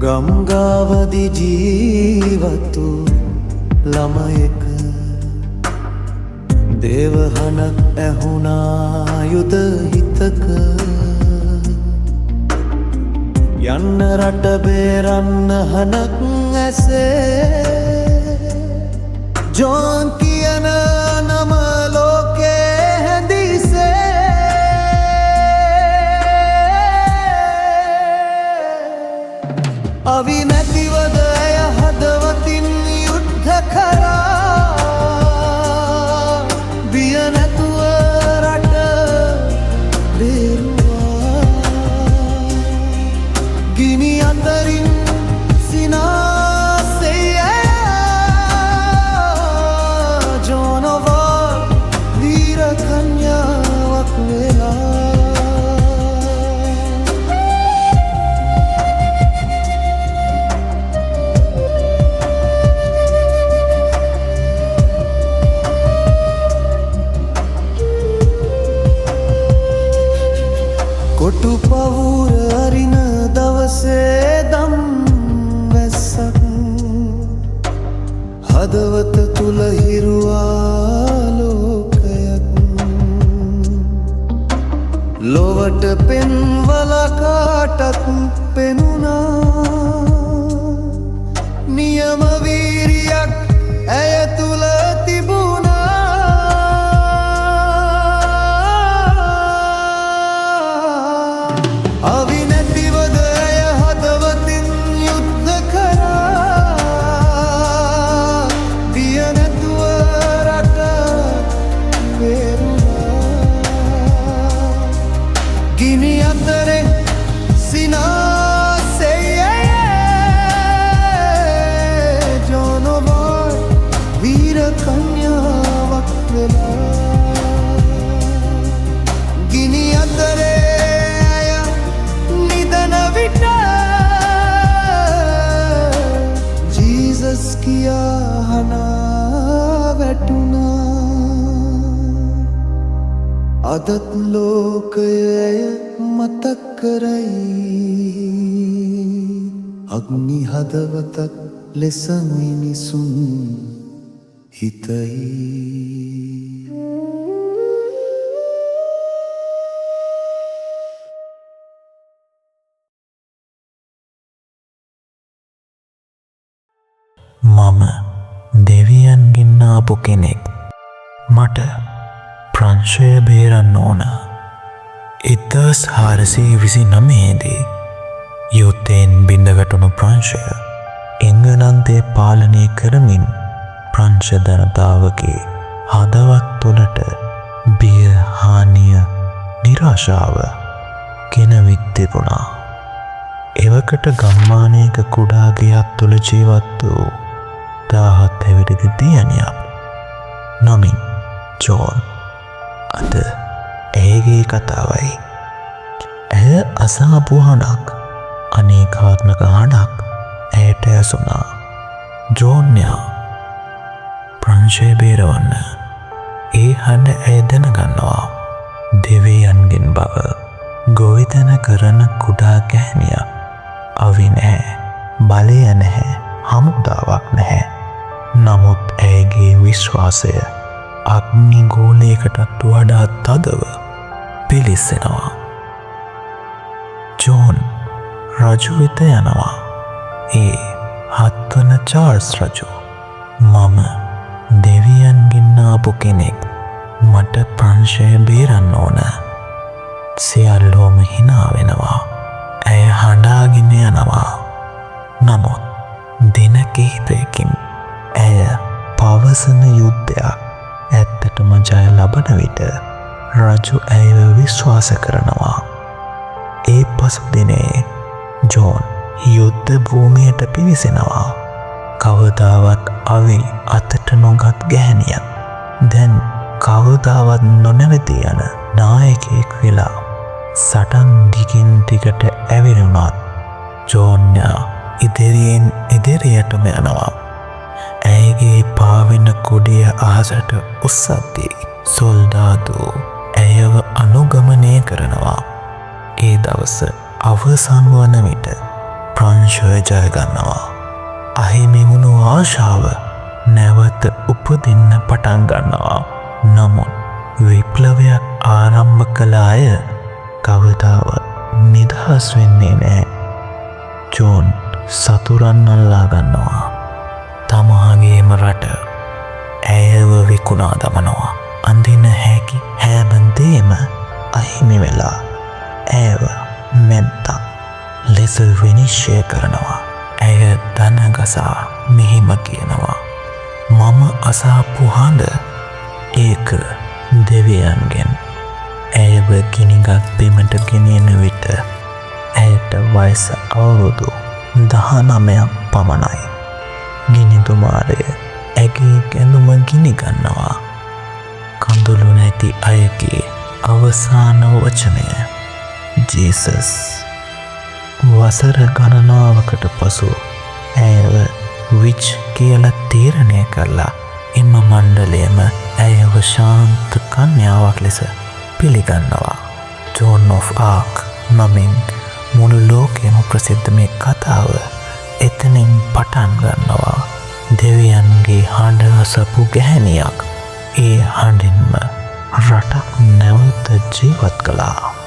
ගම්ගාවදි ජීවතු ළමයෙක් දේවහනක් ඇහුණා යුද හිතක යන්න රට බේරන්න හනක් ඇසේ ජෝන් කියන නම ලෝකේ හැඳිසේ අවි නැතිවද ඇය හදවතින් යුද්ධ කරා බිය නැතුව රට බේරුවා ගිනි අතරින් සිනාසෙය ජෝනොවා වීර කන්‍යාවක් වෙලා කොටු පවුර අරින දවසේ දම් වැස්සක් හදවත තුල හිරුවාලෝකයක් ලොවට පෙන්වල කාටත් පෙනුණා නියම වීරියක් ඇය තුල තිබුණා අවි නැතිවද ඇය හදවතින් යුද්ධ කරා බිය නැතුව රට බේරුවා ගිනි අතරේ සිනාසෙය ජෝනොවා වීර කන්‍යාවක් වෙලා ගිනි අතරේ ජීසස් කියා හනා වැටුණා අදත් ලෝකය ඇය මතක් කරයි අග්නි හදවතක් ලෙස මිනිසුන් හිතයි මම දෙවියන්ගෙන් ආපු කෙනෙක් මට ප්‍රංශය බේරන්න ඕන 1429 දී යුද්ධයෙන් බිඳවැටුණු ප්‍රංශය එංගලන්තය පාලනය කරමින් ප්‍රංශ ජනතාවගේ හදවත් තුළට බිය හානිය නිරාශාව ගෙනවිත් තිබුණා එවකට ගම්මානයක කුඩා ගෙයක් තුළ ජීවත් වූ 17 හැවිරිදි දියණියක් නමින් ජෝන් අද ඇයගේ කතාවයි ඇය අසාපු හඬක් අනේකාත්මක හඬක් ඇයට ඇසුණා ජෝන්යා ප්‍රංශය බේරවන්න ඒ හඬ ඇය දැනගන්නවා දෙවියන්ගෙන් බව ගොවිතැන කරන කුඩා ගැහැණියක් අවි නැහැ බලය නැහැ හමුදාවක් නැහැ නමුත් ඇයගේ විශ්වාසය අග්නි ගෝලයකටත් වඩා තදව පිලිස්සෙනවා ජෝන් රජු වෙත යනවා ඒ 7 වන චාල්ස් රජු මම දෙවියන්ගෙන් ආපු කෙනෙක් මට ප්‍රංශය බේරන්න ඕන සියල්ලෝම හිනා වෙනවා ඇය හඬාගෙන යනවා නමුත් දින කිහිපයකින් ඇය පවසන යුද්ධයක් ඇත්තටම ජය ලබන විට රජු ඇයව විශ්වාස කරනවා ඒ පසු දිනේ ජෝන් යුද්ධ භූමියට පිවිසෙනවා කවදාවත් අවි අතට නොගත් ගැහැණියක් දැන් කවදාවත් නොනැවති යන නායකයෙක් වෙලා සටන් දිගින් දිගට ඇවිරුණත් ජෝන්යා ඉදිරියෙන් ඉදිරියටම යනවා ඇයගේ පාවෙන කුඩිය අහසට උස්සද්දී සොල්දාදු ඇයව අනුගමනය කරනවා ඒ දවස අවසන් වන විට ප්‍රංශය ජයගන්නවා. අහිමි වුණු ආශාව නැවත උපදින්න පටන් ගන්නවා. නමුත් විප්ලවයක් ආරම්භ කළ අය කවදාවත් නිදහස් වෙන්නේ නැහැ. ජෝන් සතුරන් අල්ලා ගන්නවා. තමාගේම රට ඇයව විකුණා දමනවා. අඳින හැකි හැම දේම අහිමි වෙලා ඇයව මැද්දක් ලෙස විනිශ්චය කරනවා. ඇය දනගසා මෙහිම කියනවා, මම අසාපු හඬ ඒක දෙවියන්ගෙන්. ඇයව ගිනිගත් බිමට ගෙනියන විට ඇයට වයස අවුරුදු 19ක් පමණයි. ගිනිතුමාරය ඇගේ ගැඳුම ගිනිගන්නවා. කඳුළු නැති අයගේ අවසාන වචනය ජීසස්. වසර ගණනාවකට පසු ඇයව විච් කියලා තීරණය කරලා එම මණ්ඩලයම ඇයව ශාන්ත කන්‍යාවක් ලෙස පිළිගන්නවා. ජෝන් ඔෆ් ආක් නමින් මුළු ලෝකෙම ප්‍රසිද්ධ මේ කතාව එතනින් පටන් ගන්නවා. දෙවියන්ගේ හඬ අසපු ගැහැණියක් ඒ හඬින්ම රටක් නැවත ජීවත් කළා.